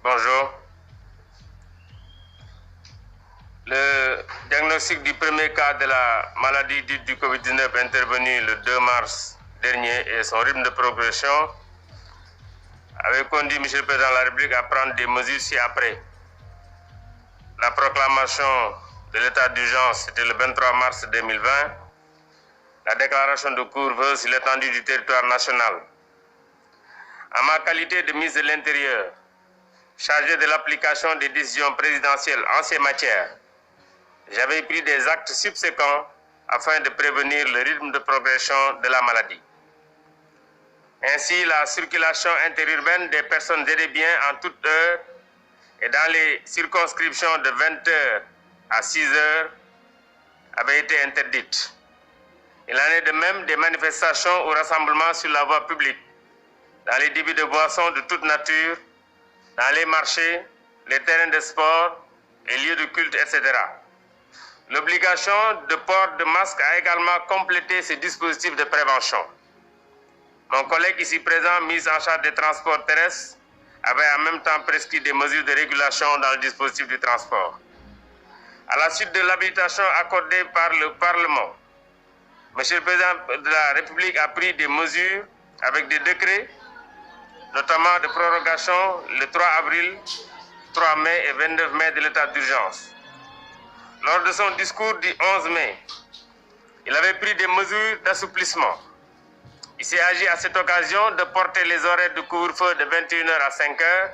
Bonjour. Le diagnostic du premier cas de la maladie dite du Covid-19 intervenu le 2 mars dernier et son rythme de progression avait conduit M. le Président de la République à prendre des mesures ci-après. La proclamation de l'état d'urgence, c'était le 23 mars 2020. La déclaration de couvre-feu sur l'étendue du territoire national. En ma qualité de ministre de l'Intérieur, chargé de l'application des décisions présidentielles en ces matières, j'avais pris des actes subséquents afin de prévenir le rythme de progression de la maladie. Ainsi, la circulation interurbaine des personnes et des biens en toute heure et dans les circonscriptions de 20h à 6h avait été interdite. Il en est de même des manifestations ou rassemblements sur la voie publique, dans les débits de boissons de toute nature, dans les marchés, les terrains de sport, les lieux de culte, etc. L'obligation de port de masque a également complété ces dispositifs de prévention. Mon collègue ici présent, ministre en charge des transports terrestres, avait en même temps prescrit des mesures de régulation dans le dispositif du transport. À la suite de l'habilitation accordée par le Parlement, M. le Président de la République a pris des mesures avec des décrets, notamment de prorogation le 3 avril, 3 mai et 29 mai de l'état d'urgence. Lors de son discours du 11 mai, il avait pris des mesures d'assouplissement. Il s'est agi à cette occasion de porter les horaires de couvre-feu de 21h à 5h,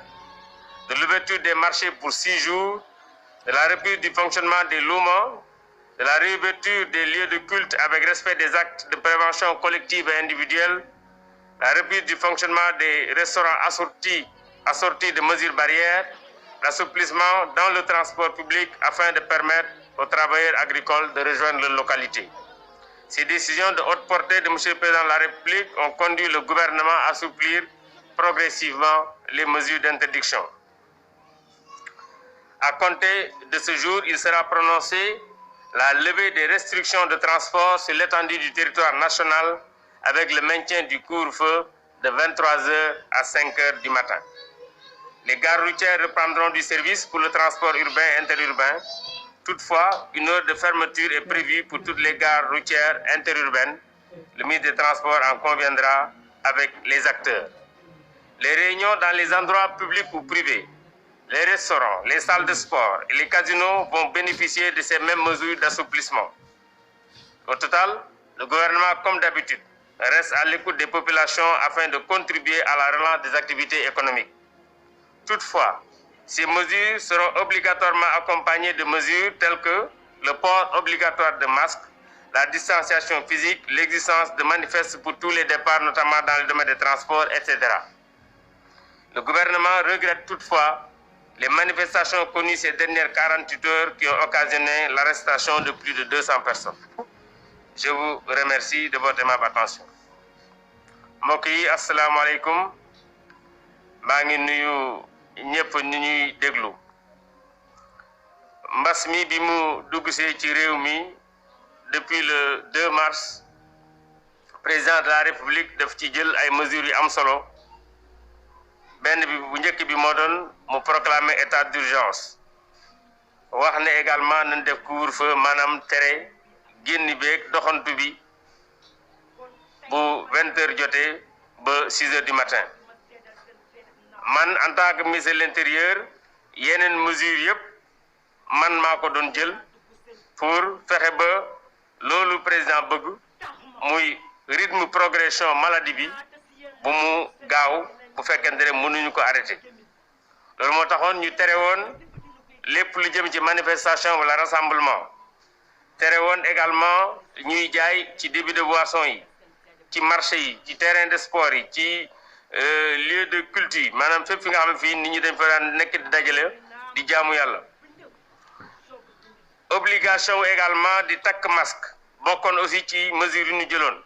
de l'ouverture des marchés pour 6 jours, de la reprise du fonctionnement des louments, de la réouverture des lieux de culte avec respect des actes de prévention collective et individuelle, la reprise du fonctionnement des restaurants assortis de mesures barrières, l'assouplissement dans le transport public afin de permettre aux travailleurs agricoles de rejoindre leur localité. Ces décisions de haute portée de M. le Président de la République ont conduit le gouvernement à assouplir progressivement les mesures d'interdiction. À compter de ce jour, il sera prononcé la levée des restrictions de transport sur l'étendue du territoire national avec le maintien du couvre-feu de 23h à 5h du matin. Les gares routières reprendront du service pour le transport urbain et interurbain. Toutefois, une heure de fermeture est prévue pour toutes les gares routières interurbaines. Le ministre des Transports en conviendra avec les acteurs. Les réunions dans les endroits publics ou privés, les restaurants, les salles de sport et les casinos vont bénéficier de ces mêmes mesures d'assouplissement. Au total, le gouvernement, comme d'habitude, reste à l'écoute des populations afin de contribuer à la relance des activités économiques. Toutefois, ces mesures seront obligatoirement accompagnées de mesures telles que le port obligatoire de masques, la distanciation physique, l'existence de manifestes pour tous les départs, notamment dans le domaine des transports, etc. Le gouvernement regrette toutefois les manifestations connues ces dernières 48 heures qui ont occasionné l'arrestation de plus de 200 personnes. Je vous remercie de votre aimable attention. mbokk yi asalaamaaleykum maa ngi nuyu ñëpp ñu ñuy déglu mbas mi bi mu duggsee ci réew mi depuis le 2 mars président de la République daf ci jël ay mesures yu am solo benn bi bu njëkk bi moo doon mu proclamer état d'urgence wax ne également nañ def couvre-feu maanaam tere génn beeg doxantu bi bu 20h jotee ba 6h du matin man en tant que ministre de l'Intérieur yeneen mesures yëpp man maa ko doon jël pour fexe ba loolu président bëgg muy rythme progression maladie bi bu mu gaaw bu fekkente ne mënuñu ko arrêter loolu moo taxoon ñu tere woon lépp lu jëm ci manifestation wala rassemblement tere woon également ñuy jaay ci débit de boisson yi ci marché yi ci terrain de sport yi ci lieu de culte yi maanaam fépp fi nga xam ne fii nit ñi dañ fa daan nekk di dajale di jaamu yàlla obligation également di takk masque bokkoon aussi ci mesure yu ñu jëloon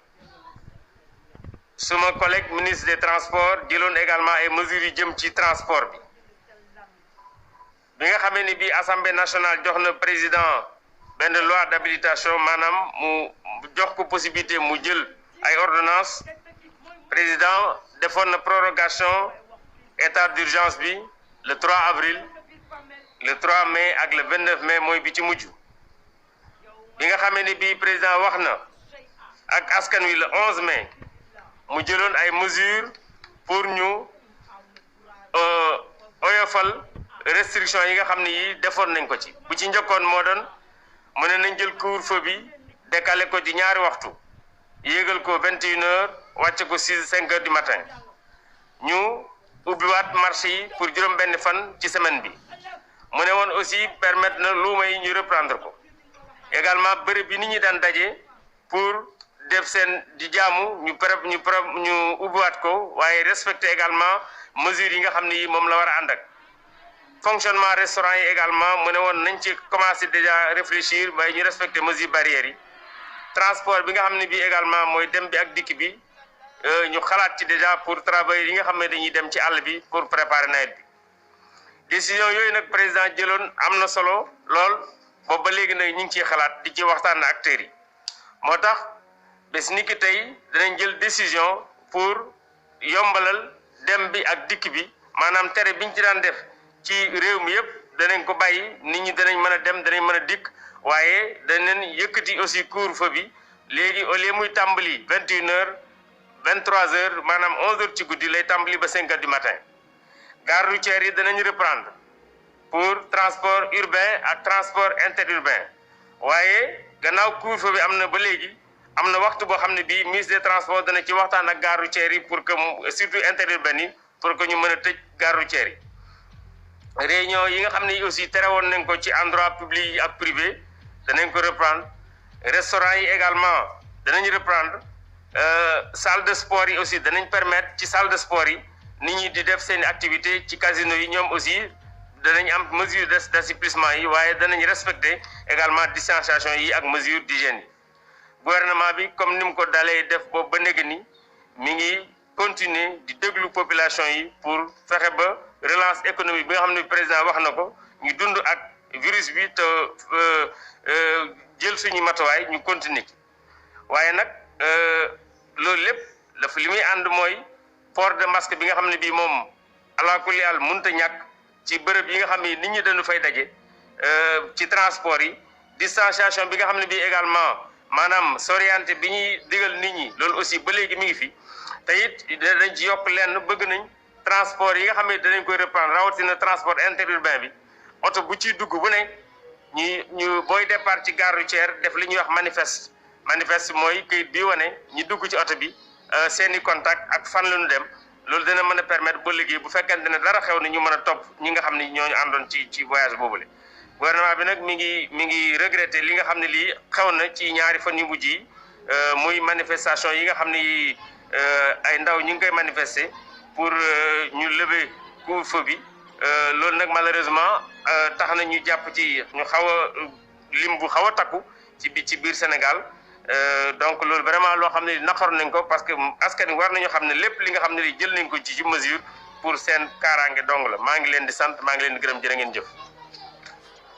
suma collègue ministre des transports jëloon également ay mesures yu jëm ci transport bi nga xamee ni bii assemblée nationale jox na président benn loi d'habilitation maanaam mu jox ko possibilité mu jël ay ordonnance président defoon na prorogation état d'urgence bi le 3 avril le 3 mai ak le 29 mai mooy bi ci mujj bi nga xamee ni bii président wax na ak askan wi le 11 mai mu jëloon ay mesures pour ñu oyofal restriction yi nga xam ne yi defoon nañ ko ci bu ci njëkkoon moo doon mu ne nañ jël couvre-feu bi décalé ko ci ñaari waxtu yéegal ko 21h wàcce ko 5h du matin ñu ubbiwaat marché yi pour juróom-benn fan ci semaine bi mu ne woon aussi permettre na luuma yi ñu reprendre ko également bërëb bi nit ñi daan daje pour def seen di jaamu ñu ubbiwaat ko waaye respecter également mesures yi nga xam ne yi moom la war a ànd ak fonctionnement restaurant yi également mu ne woon nañ ci commencé déjà réfléchir bay ñu respecter mesures barrières yi transport bi nga xam ne bii également mooy dem bi ak dikk bi ñu xalaat ci déjà pour travailleurs yi nga xam ne dañuy dem ci àll bi pour préparer nawet bi décision yooyu nag président jëloon am na solo lool boobu ba léegi nag ñu ngi ciy xalaat di ci waxtaan ak acteurs yi moo tax bés ni ki tey danañ jël décision pour yombalal dem bi ak dikk bi maanaam tere biñ ci daan def ci réew mi yëpp danañ ko bàyyi nit ñi danañ mën a dem danañ mën a dikk waaye danañ yëkkati aussi couvre-feu bi léegi au lieu muy tàmbali 21h 23h maanaam 11h ci guddi lay tàmbali ba 5h du matin gare routière yi danañ reprendre pour transport urbain ak transport interurbain waaye gannaaw couvre-feu bi am na ba léegi am na waxtu boo xam ne bii ministre des transports dana ci waxtaan ak gare routière yi pour que surtout interurbain yi pour que ñu mën a tëj gare routière yi réunion yi nga xam ne aussi tere woon nañ ko ci endroit public yi ak privé danañ ko reprendre restaurant yi également danañ reprendre salle de sport yi aussi danañ permettre ci salle de sport yi nit ñi di def seen activité ci casino yi ñoom aussi danañ am mesure d'assouplissement yi waaye danañ respecter également distanciation yi ak mesure d'hygiène yi gouvernement bi comme ni mu ko dalee def boobu ba léegi ni mi ngi continuer di déglu population yi pour fexe ba relance économique bi nga xam ne président wax na ko ñu dund ak virus bi te jël suñu matuwaay ñu continuer waaye nag loolu lépp dafa li muy ànd mooy port de masque bi nga xam ne bii moom ala kulli haal mënut a ñàkk ci bërëb yi nga xam ne nit ñi dañu fay daje ci transport yi distanciation bi nga xam ne bii également maanaam s'orienter bi ñuy digal nit ñi loolu aussi ba léegi mi ngi fi te it dañ ci yokk lenn bëgg nañ transport yi nga xam ne danañ koy reprendre rawatina transport interurbain bi oto bu ciy dugg bu ne ñu booy départ ci gare routière def li ñuy wax manifeste mooy këyit bi wane ñi dugg ci oto bi seeni contact ak fan la ñu dem loolu dana mën a permettre ba liggéey bu fekkente ne dara xew na ñu mën a topp ñi nga xam ne ñooñu àndoon ci voyage boobule. gouvernement bi nag mi ngi regretter li nga xam ne lii xew na ci ñaari fan yu mujj yi muy manifestation yi nga xam ne ay ndaw ñu ngi koy manifester pour ñu lever couvre-feu bi loolu nag malheureusement tax na ñu jàpp ci ñu xaw a lim bu xaw a takku ci biir Sénégal donc loolu vraiment loo xam ne naqar nañ ko parce que askan war nañu xam ne lépp li nga xam ne li jël nañ ko ci mesure pour seen kaaraange dong la maa ngi leen di sant maa ngi leen di gërëm jërë ngeen jëf.